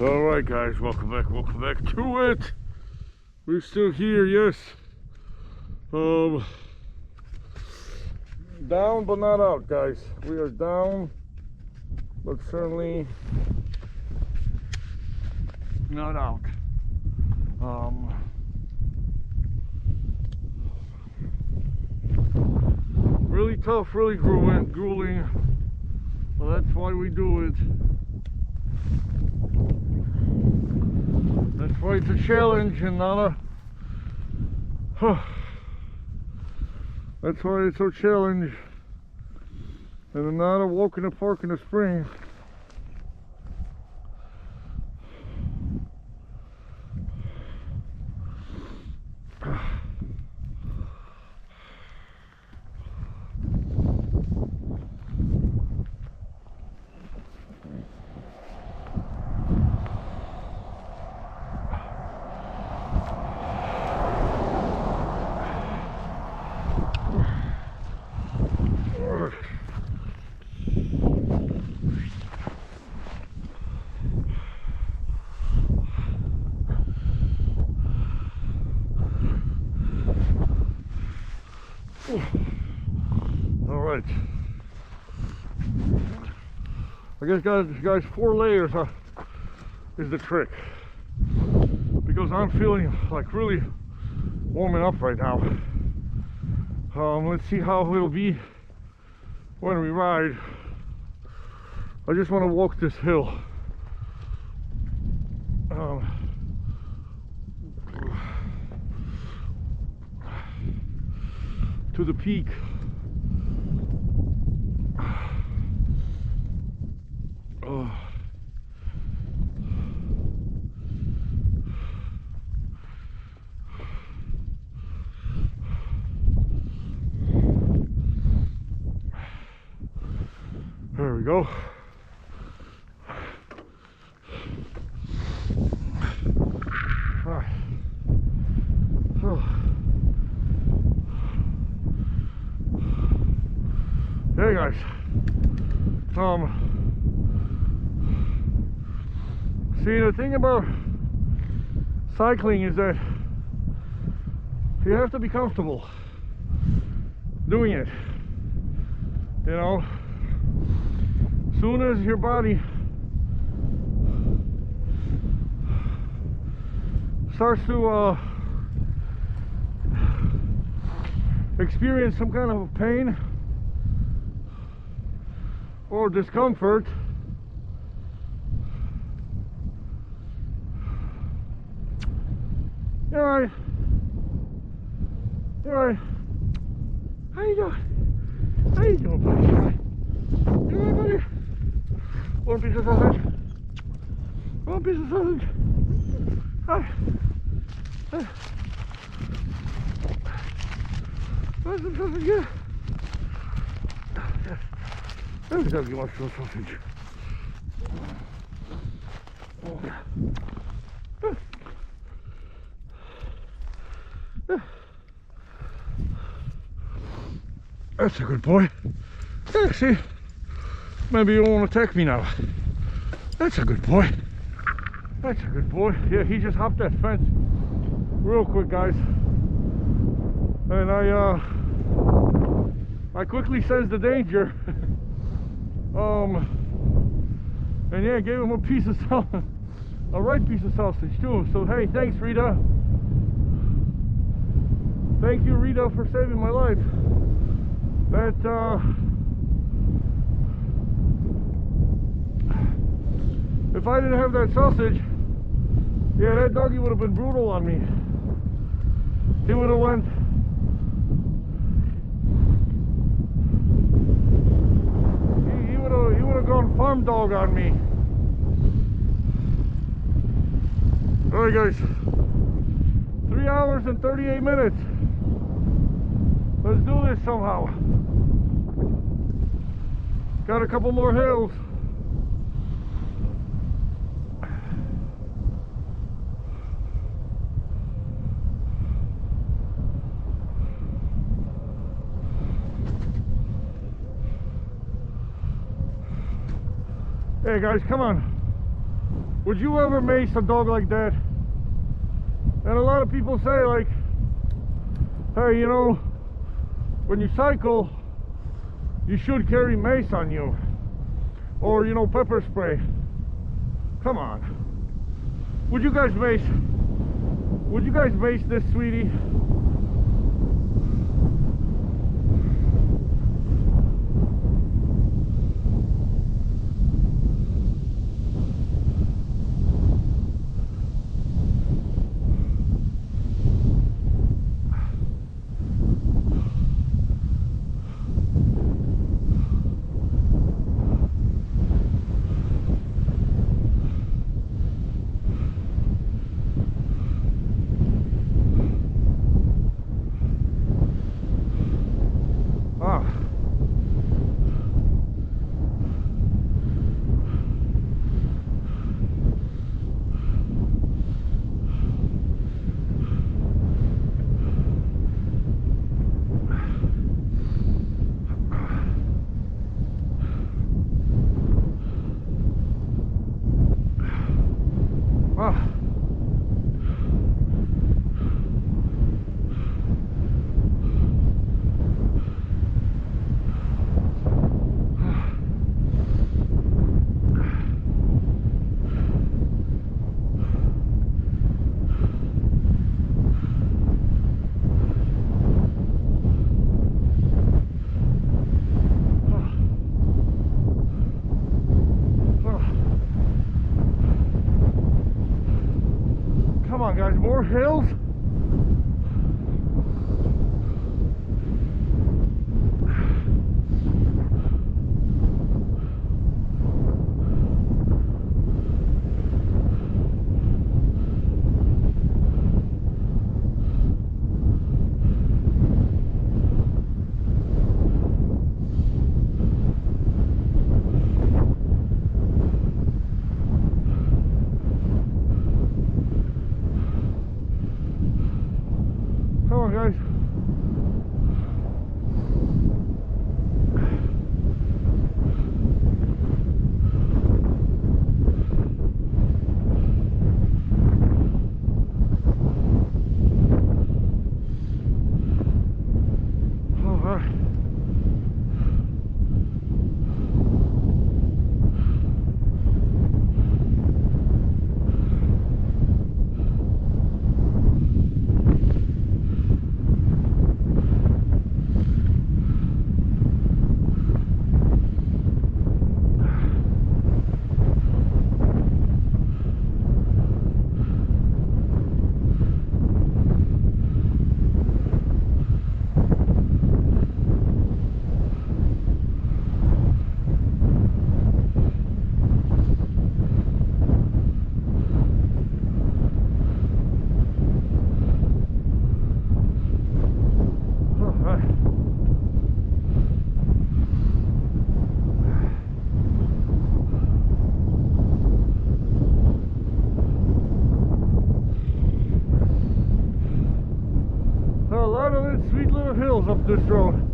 Alright guys, welcome back to it. We're still here, yes. Down but not out, guys. We are down, but certainly not out. Really tough, really grueling. Well, that's why we do it. That's why it's a challenge and not a... That's why it's a challenge and not a walk in the park in the spring. All right. I guess, guys, 4 layers is the trick, because I'm feeling like really warming up right now. Let's see how it'll be when we ride. I just want to walk this hill. To the peak. Oh. There we go. All right. Oh. Hey guys, see, the thing about cycling is that you have to be comfortable doing it, you know. As soon as your body starts to experience some kind of pain or discomfort, you're right. You're right. How you doing? How you doing, buddy? You alright, buddy? One piece of sausage. One piece of sausage. Hi. Hi. Where's the sausage? Yeah. Let me tell you what's the sausage. That's a good boy. Yeah, see, maybe you won't attack me now. That's a good boy. That's a good boy. Yeah, he just hopped that fence real quick, guys. And I quickly sensed the danger. And yeah, gave him a piece of sausage, a right piece of sausage too. So hey, thanks, Rita. Thank you, Rita, for saving my life. That if I didn't have that sausage, yeah, that doggy would have been brutal on me. He would have went. He would have gone farm dog on me. All right, guys. 3 hours and 38 minutes. Let's do this somehow. Got a couple more hills. Hey guys, come on. Would you ever mace a dog like that? And a lot of people say, like, hey, you know, when you cycle, you should carry mace on you, or, you know, pepper spray. Come on. Would you guys mace this, sweetie? Come on, guys, more hills. Come on, guys. All right. A lot of these sweet little hills up this road.